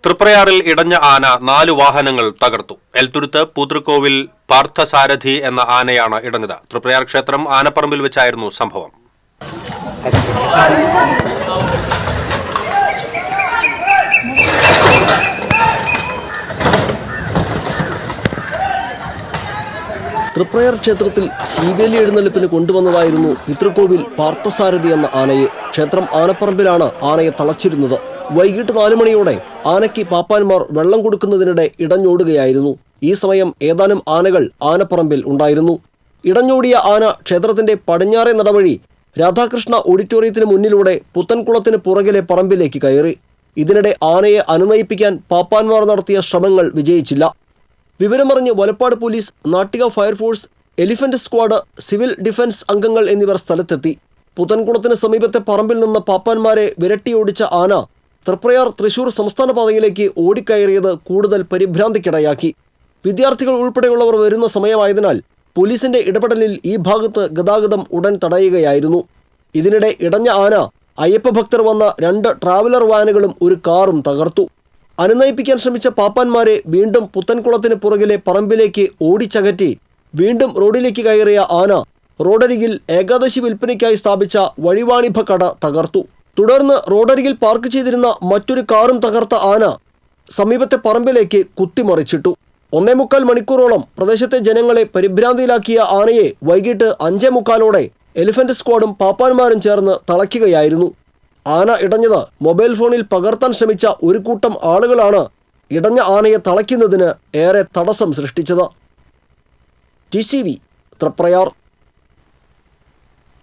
തൃപ്രയാറിൽ ഇടഞ്ഞ ആന 4 വാഹനങ്ങൾ തകർത്തു. എൽത്തുരുത്ത് പൂതൃക്കോവിൽ പാർത്ഥസാരഥി എന്ന ആനയാണ് ഇടഞ്ഞത്. തൃപ്രയാർ ക്ഷേത്രം ആനപ്പറമ്പിൽ വെച്ചായിരുന്നു സംഭവം. തൃപ്രയാർ ക്ഷേത്രത്തിൽ ശീവേലി എഴുന്നള്ളിപ്പിന് കൊണ്ടുവന്നതായിരുന്നു പിതൃക്കോവിൽ പാർത്ഥസാരഥി എന്ന ആനയെ. ക്ഷേത്രം ആനപ്പറമ്പിലാണ് ആനയെ തളച്ചിരുന്നത്. വൈകിട്ട് 4 മണിയോടെ ആനയ്ക്ക് പാപ്പാന്മാർ വെള്ളം കൊടുക്കുന്നതിനിടെ ഇടഞ്ഞോടുകയായിരുന്നു. ഈ സമയം ഏതാനും ആനകൾ ആനപ്പറമ്പിൽ ഉണ്ടായിരുന്നു. ഇടഞ്ഞോടിയ ആന ക്ഷേത്രത്തിന്റെ പടിഞ്ഞാറേ നടവഴി രാധാകൃഷ്ണ ഓഡിറ്റോറിയത്തിന് മുന്നിലൂടെ പുത്തൻകുളത്തിന് പുറകിലെ പറമ്പിലേക്ക് കയറി. ഇതിനിടെ ആനയെ അനുനയിപ്പിക്കാൻ പാപ്പാന്മാർ നടത്തിയ ശ്രമങ്ങൾ വിജയിച്ചില്ല. വിവരമറിഞ്ഞ് Valappad police, Nattika fire force, elephant squad, civil defence അംഗങ്ങൾ എന്നിവർ സ്ഥലത്തെത്തി. പുത്തൻകുളത്തിന് സമീപത്തെ പറമ്പിൽ നിന്ന് പാപ്പാന്മാരെ വിരട്ടിയോടിച്ച ആന തൃപ്രയാർ തൃശൂർ സംസ്ഥാന പാതയിലേക്ക് ഓടിക്കയറിയത് കൂടുതൽ പരിഭ്രാന്തിക്കിടയാക്കി. വിദ്യാർത്ഥികൾ ഉൾപ്പെടെയുള്ളവർ വരുന്ന സമയമായതിനാൽ പോലീസിന്റെ ഇടപെടലിൽ ഈ ഭാഗത്ത് ഗതാഗതം ഉടൻ തടയുകയായിരുന്നു. ഇതിനിടെ ഇടഞ്ഞ ആന അയ്യപ്പ ഭക്തർ വന്ന 2 ട്രാവലർ വാനുകളും ഒരു കാറും തകർത്തു. അനുനയിപ്പിക്കാൻ ശ്രമിച്ച പാപ്പാന്മാരെ വീണ്ടും പുത്തൻകുളത്തിന് പുറകിലെ പറമ്പിലേക്ക് ഓടിച്ചകറ്റി വീണ്ടും റോഡിലേക്ക് കയറിയ ആന റോഡരികിൽ ഏകാദശി വിൽപ്പനയ്ക്കായി സ്ഥാപിച്ച വഴിവാണിഭ കട തകർത്തു. തുടർന്ന് റോഡരികിൽ പാർക്ക് ചെയ്തിരുന്ന മറ്റൊരു കാറും തകർത്ത ആന സമീപത്തെ പറമ്പിലേക്ക് കുത്തിമറിച്ചിട്ടു. 1.25 മണിക്കൂറോളം പ്രദേശത്തെ ജനങ്ങളെ പരിഭ്രാന്തിയിലാക്കിയ ആനയെ വൈകിട്ട് 5:45 എലിഫന്റ് സ്ക്വാഡും പാപ്പാന്മാരും ചേർന്ന് തളയ്ക്കുകയായിരുന്നു. ആന ഇടഞ്ഞത് മൊബൈൽ ഫോണിൽ പകർത്താൻ ശ്രമിച്ച ഒരു കൂട്ടം ആളുകളാണ് ഇടഞ്ഞ ആനയെ തളയ്ക്കുന്നതിന് ഏറെ തടസ്സം സൃഷ്ടിച്ചത്. TCV തൃപ്രയാർ.